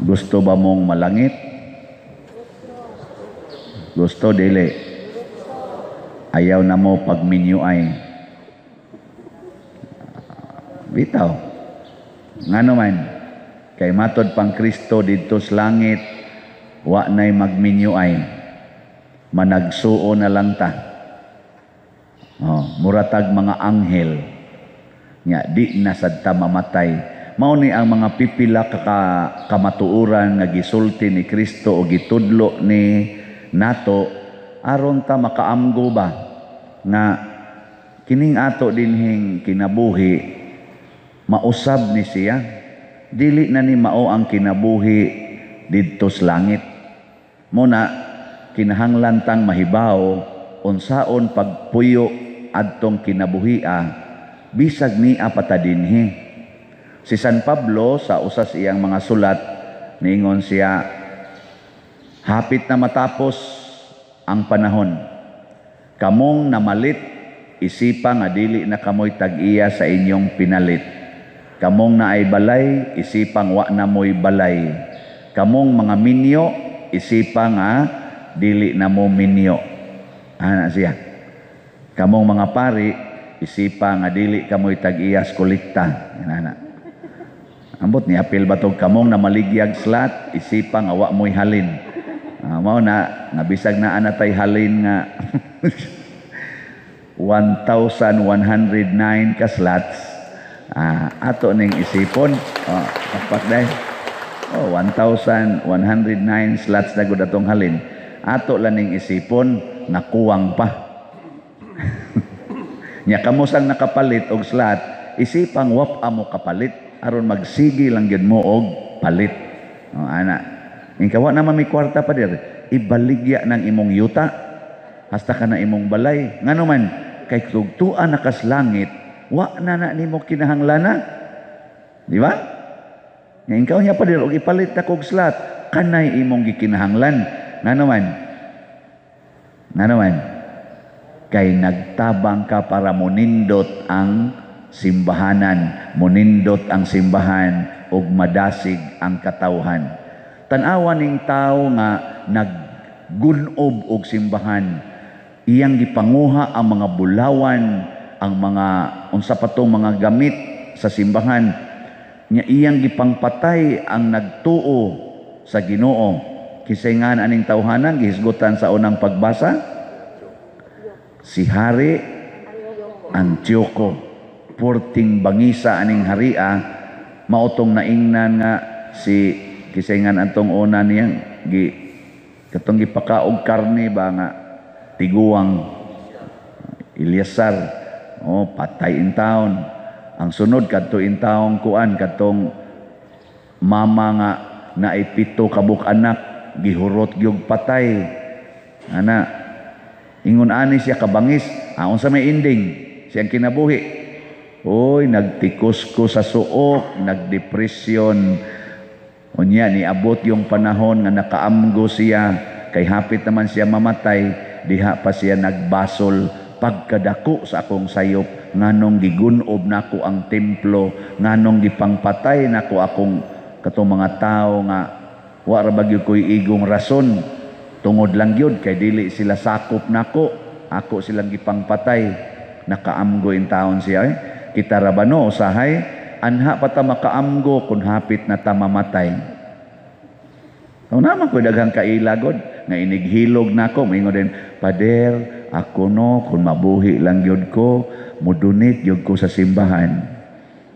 Gusto ba mong malangit? Gusto dili. Ayaw na mo pag minyuay. Bitaw. Ngano man, kay matod pang Kristo dito sa langit, wa na'y magminyuay. Managsuo na lang ta. Muratag mga anghel. Nya, di na sad ta mamatay. Mao ni ang mga pipila kamatuuran nga gisulti ni Kristo o gitudlo ni nato aron ta makaamgo ba nga kining ato dinhing kinabuhi mausab ni siya, dili na ni mao ang kinabuhi didto sa langit. Muna kinahanglan tang mahibaw unsaon pagpuyo adtong kinabuhia bisag niya pata dinhi. Si San Pablo sa usas iyang mga sulat niingon siya, hapit na matapos ang panahon. Kamong namalit, isipa nga dili na kamoy tag-iya sa inyong pinalit. Kamong naay balay, isipang wa na mo'y balay. Kamong mga minyo, isipa nga dili na mo minyo. Ana siya. Kamong mga pari, isipa nga dili kamoy tag-iya sa kolekta. Ana. Ambot ni apil batog kamong na maligyag slat, isipang awa mo'y halin. Mao na, nabisag na anatay halin nga 1,109 ka slats. Ato ning isipon, kapak dahil. 1,109 slots na gud atong halin. Ato lang ning isipon, nakuwang pa. Nya kamusang nakapalit og slot, isipang wap amo kapalit. Aron magsigi lang gyud mo og palit. Ana. Ingkawa na may kwarta pa dir, ibaligya ng imong yuta hasta ka na imong balay. Ngano man kay tugtuan na kas langit, wa na nimo kinahanglana. Di ba? Ingkaw niya pa dir og ipalit na kog slot, kanay imong gikinahanglan. Ngano man kay nagtabang ka para munindot ang simbahanan, munindot ang simbahan ug madasig ang katawhan. Tan-awan ning tawo nga naggunob og simbahan, iyang gipanguha ang mga bulawan, ang mga unsa pa tong mga gamit sa simbahan, nya iyang gipangpatay ang nagtuo sa Ginoo. Kisay nga aning tawhanan gihisgutan sa unang pagbasa, si Hari Antioco. Porting bangisa aning haria, mautong naingnan nga si kisayngan antong una niyang katong gipakaog karne ba nga tiguang Ilyasar, patay in taon. Ang sunod kadto in taong kuan katong mama nga naay 7 kabuk anak gihurot gyud patay. Ana ingon ani siya kabangis, unsa may ending siyang kinabuhi? Oy, nagtikos ko sa suok, nagdepresyon. Unya, niabot yung panahon nga nakaamgo siya, kay hapit naman siya mamatay, diha pa siya nagbasol, pagkadako sa akong sayop, nganong gigunob nako ang templo, nganong gipangpatay nako akong katong mga tao nga, wa ra bagyo ko'y igong rason, tungod lang yun, kay dili sila sakop nako, ako silang gipangpatay, nakaamgo in taon siya, kita rabano usahay anha pata makaamgo kung hapit na tamamatay. Naman ko daghang kailagod nga inighilog nako, moingon din, Pader, ako no kung mabuhi lang yun ko, mudunit yun ko sa simbahan.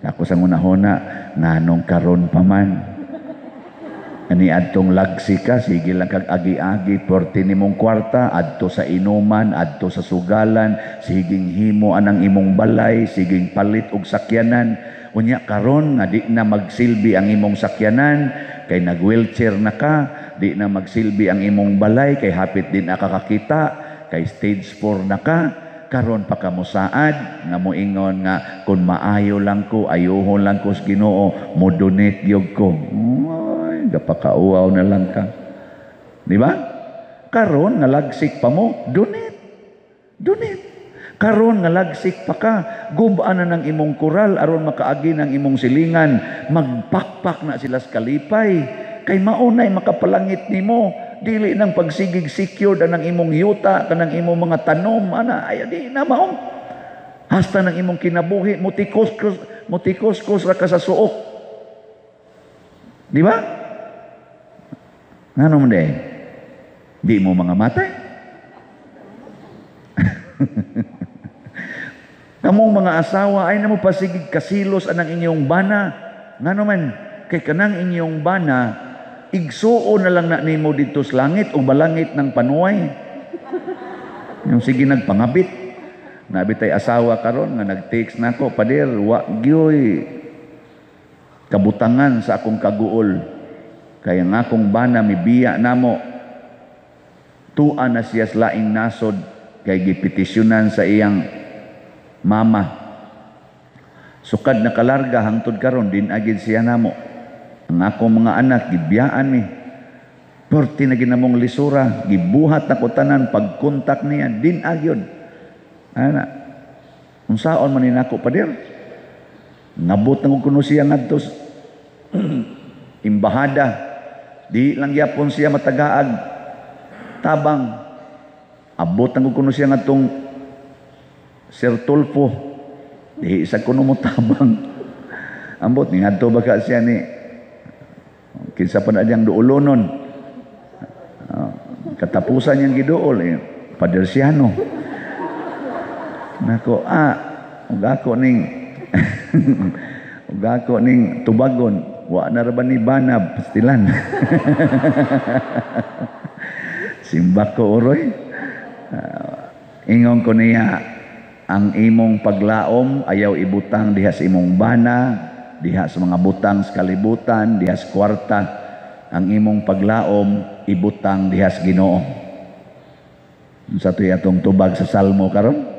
Ako sa ngunahona, nganong karon pa man. Ani adtong lagsi ka, sige lang kag agi-agi, porti nimong kwarta, adto sa inuman, adto sa sugalan, siging himo anang imong balay, siging palit og sakyanan. Unya karon nga di na magsilbi ang imong sakyanan, kay nag-wheelchair na ka, di na magsilbi ang imong balay, kay hapit din na kakakita, kay stage 4 na ka, karon pa kamusaad, nga moingon nga, kung maayo lang ko, ayuhon lang ko sa Ginoo, modonate yog ko. Gapakauaw na lang ka. Di ba? Karon nga lagsik pa mo, donate. Karon nga lagsik pa ka, gubaan na ng imong kural aron makaagi ng imong silingan, magpakpak na sila sa kalipay. kay maunay makapalangit nimo. Dili nang pagsigig secure ng imong yuta kanang imong mga tanom ana ay di na maong. Hasta ng imong kinabuhi mutikos ra ka sa suok. Di ba? Ngano man day? Di mo mga matay. Kamong mga asawa ay namo pasigig kasilos anang inyong bana. Ngano man kay kanang inyong bana igsuon na lang na nimo dito sa langit o balangit ng panuway. Yung sige nagpangabit. Nabitay asawa karon nga nag-text nako, pader wa gyoy kabutangan sa akong kaguol. Kaya nga akong bana mibiya namo. Tuan na siya sa laing nasod kay gipetisyonan sa iyang mama. Sukad na kalarga hangtod karon din agid siya namo. Ang akong mga anak gibiyaan mi. Porti na ginamong lisura, gibuhat na ko tanan pagkontak niya din agyon. Ana. Unsaon man ninako pader? Nabot na ko kuno siya ngadto imbahada. Di lang yapon siya matagaag. Tabang abot na ko kuno siya ngadtong Sir Tulfo. Di isa kuno mo tabang. Ambot ni ngadto baka siya ni kinsa pa na diyang duulonon. Katapusan niyang giduol Padersiano. Nako ug ako ning tubagon wa na ra ba ni banab pastilan. Simbak ko uroy. Ingon ko niya ang imong paglaom ayaw ibutang diha sa imong bana, diha sa mga butang sa kalibutan, diha sa kwarta. Ang imong paglaom ibutang diha sa Ginoo. Sa tuy atong tubag sa Salmo karon.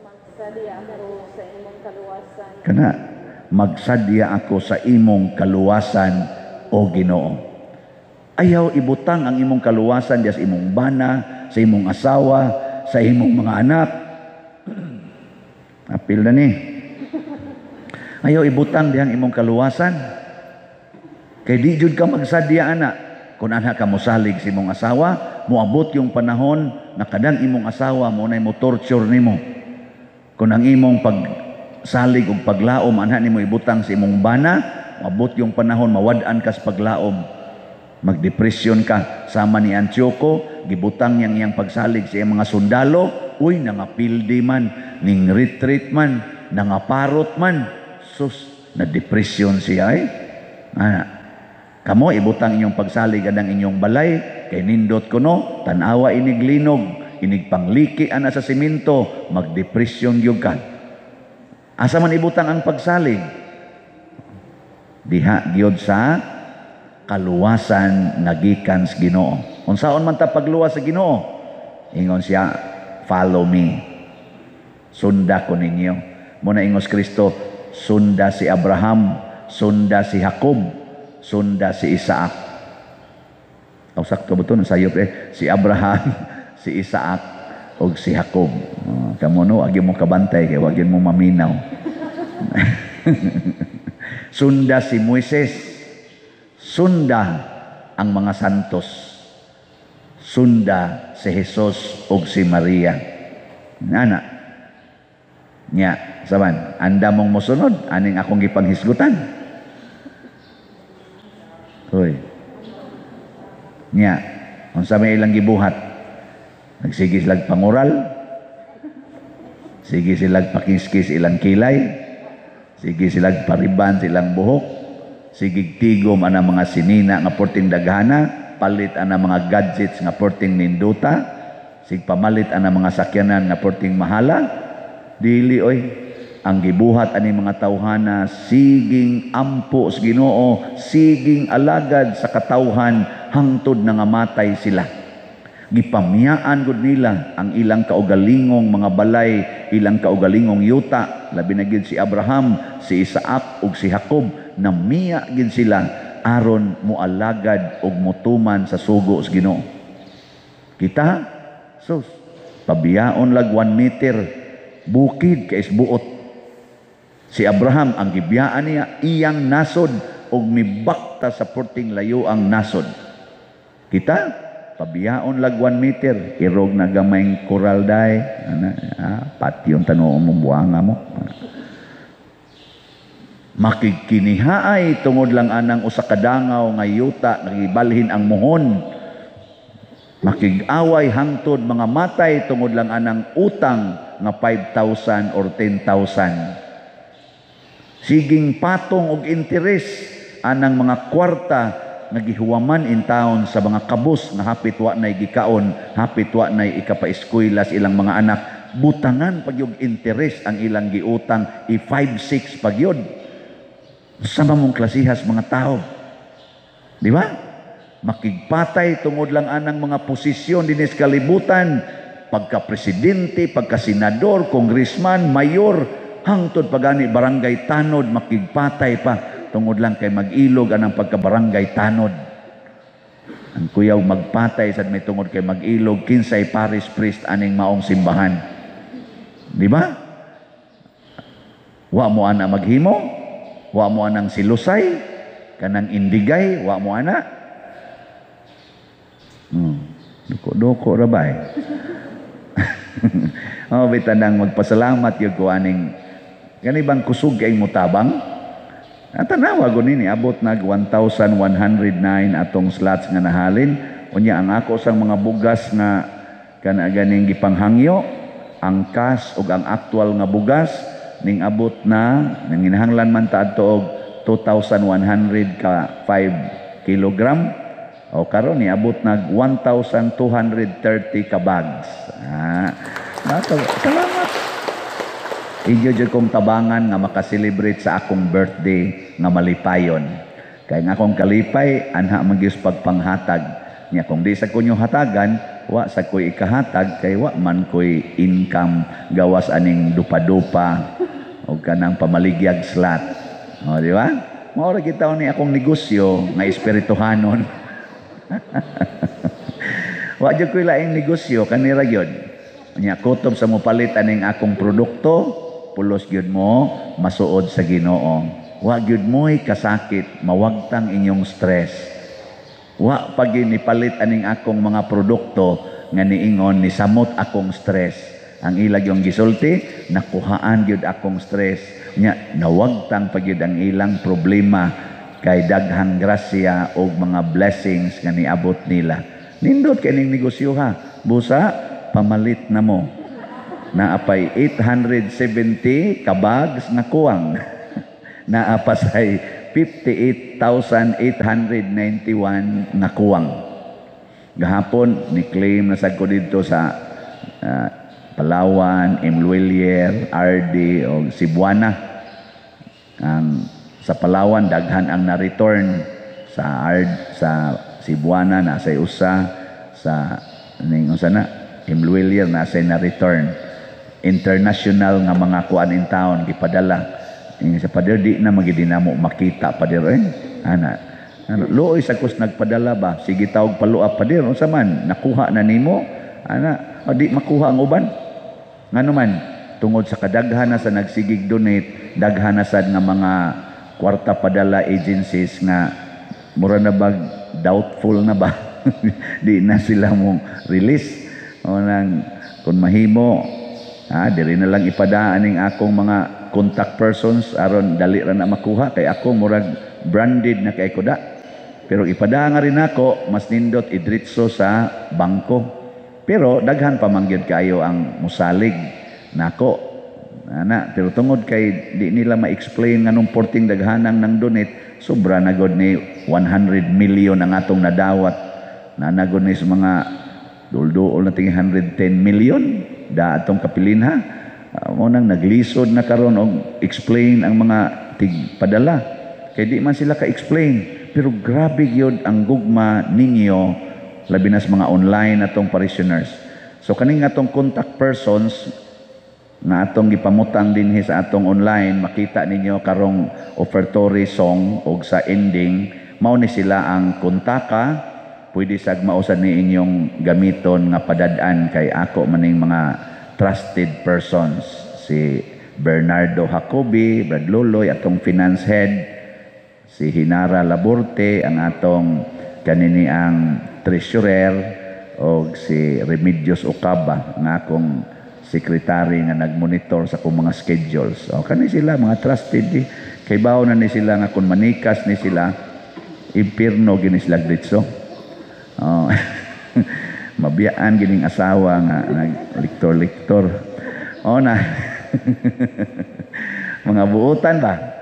Magsadya ako sa imong kaluwasan. Kana magsadya ako sa imong kaluwasan o Ginoo. Ayaw ibutang ang imong kaluwasan diha sa imong bana, sa imong asawa, sa imong mga anak. Apil na ni. Ayaw ibutang dihang imong kaluwasan. Kay di jud ka magsadya ana. Kung anak ka mosalig sa imong asawa, moabot yung panahon na kadang imong asawa mo na mo torture nimo. Kung ang imong pagsalig ug paglaom ana nimo ibutang sa imong bana, moabot yung panahon mawad-an ka sa paglaom. Magdepresyon ka sama ni Antioco, gibutang iyang pagsalig sa iyang mga sundalo, uy nangapildi man, ning retreat man, nangaparot man, sus na depression siya kamo ibutang inyong pagsalig adang inyong balay kay nindot kuno tanawa inig linog inig pangliki ana sa simento magdepresyon gyud ka. Asa man ibutang ang pagsalig diha gyud sa kaluwasan nagikan sa Ginoo. Unsaon man ta pagluwas sa Ginoo? Ingon siya, follow me. Sunda ko ninyo. Muna ingos Kristo, sunda si Abraham, sunda si Jacob, sunda si Isaac. O sakto ba ito? Nasayop si Abraham, si Isaac, o si Jacob. Kamu no, agi mo kabantay, kaya wagin mo maminaw. Sunda si Moises, sunda ang mga santos, sunda si Jesus o si Maria. Nana, nya, saban, anda mong musunod, aning akong gipanghisgutan. Hoy. Nya, kung sa may ilang gibuhat, nagsige silag pangural, sige silag pakiskis ilang kilay, sige silag pariban silang buhok, sige tigom ana mga sinina nga porting daghana, palit ana mga gadgets nga porting ninduta, sig pamalit ana mga sakyanan nga porting mahala. Dili oy, ang gibuhat ani mga tawhana siging ampo sa Ginoo, siging alagad sa katawhan hangtod na nga matay sila. Gipamiyaan gud nila ang ilang kaugalingong mga balay, ilang kaugalingong yuta, labi na gid si Abraham, si Isaac ug si Jacob, namiya gid sila aron moalagad ug motuman sa sugo sa Ginoo. Kita sus pabiyaon lag 1 meter bukid kay isbuot. Si Abraham ang gibiyaan niya iyang nasod ug mibakta sa porting layo ang nasod. Kita pabiyaon lag 1 meter, irog na gamayng coral day, patyon tanuon mong buanga mo. Makikinihaay tungod lang anang usa ka dangaw nga yuta nagibalhin ang muhon. Makig-away hangtod mga matay tungod lang anang utang nga 5,000 or 10,000. Siging patong og interes anang mga kwarta nagihuwaman in town sa mga kabus nga hapit wa nay gikaon, hapit wa nay ikapa-eskwela sa ilang mga anak. Butangan pag yung interes ang ilang giutang i-5-6 pag yun. Sama mong klasihas mga tao. Di ba? Makigpatay tungod lang anang mga posisyon dinis kalibutan, pagka-presidente, pagka-senador, congressman, mayor, hangtod pagani barangay tanod, makigpatay pa tungod lang kay mag-ilog anang pagka-barangay tanod. Ang kuyaw magpatay sad may tungod kay mag-ilog, kinsay parish priest aning maong simbahan. Di ba? Wa mo ana maghimo, wa mo anang silusay, kanang indigay, wa mo ana. Duko-duko rabay. Bitanang magpasalamat yung kuaning ganibang kusog kay mutabang. At tanawa ko nini, abot nag 1,109 atong slots nga nahalin. Unya ang ako sang mga bugas nga ganing gipanghangyo, ang kas ug ang actual nga bugas ning abot na nanginahanglan man ta adto og 2,100 ka 5 kilogram o karon ni abot nag 1,230 ka bags. Salamat. Inyo jud kong tabangan nga makaselebrate sa akong birthday nga malipayon. Kay nga akong kalipay anha magyus pagpanghatag. Nya kung di sa kunyo hatagan, wa sa koy ikahatag kay wa man koy income gawas aning dupa-dupa o kanang pamaligyag slot. O, di ba? Maura kita ni akong negosyo nga espirituhanon. Wa jud koy laing negosyo kanira gyud. Nya kutob sa mopalit aning akong produkto, pulos gyud mo masuod sa Ginoo. Wa gyud mo'y kasakit, mawagtang inyong stress. Wa pag nipalit aning akong mga produkto nga niingon ni samot akong stress. Ang ilag yung gisulti, nakuhaan gyud akong stress. Nya nawagtang pag gyud ang ilang problema kay daghang grasya o mga blessings nga niabot nila. Nindot kining negosyo ha. Busa pamalit na mo. Naapay 870 kabags na kuwang. Naapasay 58,891 na kuwang. Gahapon, ni-claim na sad ko dito sa Palawan, Imluilier, RD o Cebuana. Sa Palawan, daghan ang na-return. Sa Cebuana, nasa usa. Sa Imluilier, nasa na-return. International nga mga kuan in town, gipadala. Sa pader, di na magidinamo makita pader. Looy sa kus nagpadala ba? Sige tawag paluap pader. O sa man, nakuha na nimo. Di makuha ang uban. Nga naman, tungod sa kadaghan na sa nagsigig donate, daghan na sad nga mga kwarta padala agencies nga mura na ba doubtful na ba? Di na sila mong release. O nang, kung mahimo, diri na lang ipadaan ning akong mga contact persons aron dali ra na makuha kay ako murag branded na kay kuda. Pero ipadaan nga rin ako, mas nindot idritso sa bangko. Pero daghan pa mangyud kayo ang musalig nako. Pero tungod kay di nila ma-explain nganong porting daghanang nang donate, sobra na gud ni 100 million ang atong nadawat. Nanagod ni sa mga dulduol na tingin 110 million da atong kapilinha. Unang naglisod na karon og explain ang mga tigpadala. Kay di man sila ka-explain. Pero grabe gyud ang gugma ninyo labi na sa mga online atong parishioners. So kaning atong contact persons na atong gipamutang dinhi sa atong online, makita ninyo karong offertory song og sa ending, mao ni sila ang kontaka, pwede sad mausad ni inyong gamiton nga padad-an kay ako maning mga trusted persons. Si Bernardo Jacobi, Brad Loloy, atong finance head, si Hinara Laborte ang atong kanini ang treasurer o si Remedios Ocaba nga akong sekretary nga nagmonitor sa akong mga schedules. O kani sila mga trusted kay bawo na ni sila nga kun manikas ni sila impierno gini sila ditso. Oh. Mabiyaan gining asawa nga nagliktor-liktor. O na. Mga buutan ba?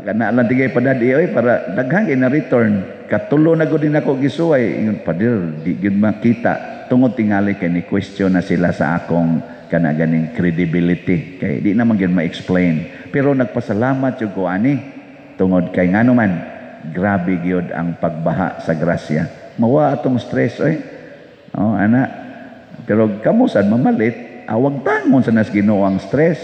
Kana lang tigay padadi oy para daghang na return. Katulo na gud din ako gisuway ingon padir di gid makita tungod tingali kay ni question na sila sa akong kana ganing credibility kay di naman gyud ma-explain. Pero nagpasalamat jud ko ani tungod kay ngano man grabe gyud ang pagbaha sa grasya. Mawa atong stress oy. Oh ana. Pero kamo sad mamalit awag tangon sa nas Ginoo ang stress.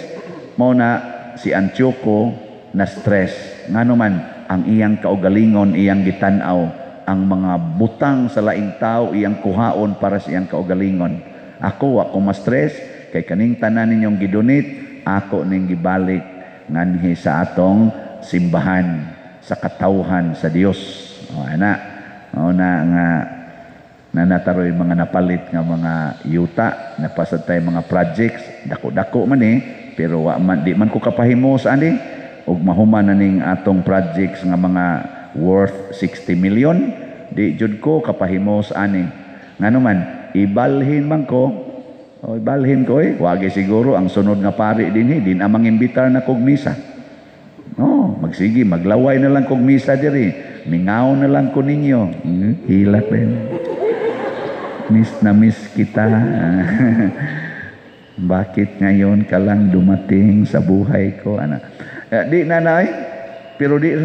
Mao na si Antioco na stress. Ngano man ang iyang kaugalingon, iyang gitan-aw, ang mga butang sa laing tao, iyang kuhaon para sa iyang kaugalingon. Ako ma-stress, kay kaning tanan ninyong gidunit, ako ning gibalik nganhi sa atong simbahan, sa katawhan sa Dios. O ana, o na nga nanataroy mga napalit nga mga yuta, napasad tayo mga projects, dako-dako man pero di man ko kapahimos ani ug mahuman na ning atong projects nga mga worth 60 million di jud ko kapahimos ani ngano man ibalhin man ko o ibalhin ko wagi siguro ang sunod nga pari dinhi din amang imbitar na kog misa magsige maglaway na lang kog misa diri mingaw na lang ko ninyo hilak din miss kita bakit ngayon ka lang dumating sa buhay ko ana di nanay pero di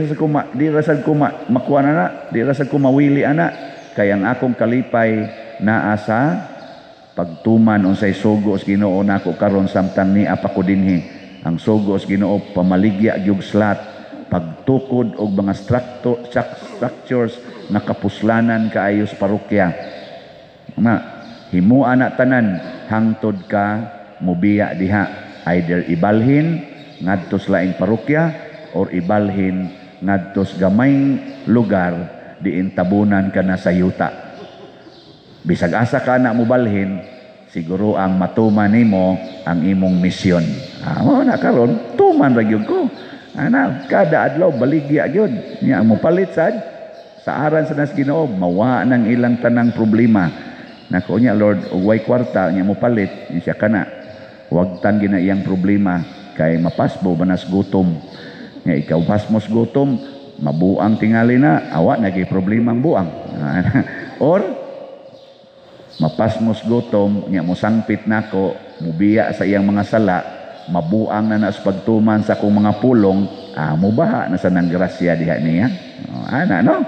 rasad ko makuha na di rasad ko mawili ana kay ang akong kalipay naa sa pagtuman unsay sugo sa Ginoo nako karon samtang ni apa ko dinhi ang sugo sa Ginoo pamaligya gyud slat pagtukod og mga structures na kapuslanan kaayo sa parokya nga himuan na tanan hangtod ka mubiya diha either ibalhin ngadto sa laing parokya or ibalhin ngadto sa gamayng lugar diin tabunan ka na sa yuta. Bisag asa ka na mobalhin, siguro ang matuman nimo ang imong misyon. Mao na karon tuman ra gyud ko. Ana kada adlaw baligya gyud. Nya mo palit sad sa aran sa nas Ginoo mawa nang ilang tanang problema. Nako nya Lord ug way kwarta nya mo palit siya kana. Wag tan gina iyang problema kay mapasbo banas gutom nga ikaw pasmos gutom mabuang tingali na awa nagay problema ang buang or mapasmos gutom nya mosangpit nako mubiya sa iyang mga sala mabuang na sa pagtuman sa akong mga pulong mubaha na sa nang grasya diha niya ana no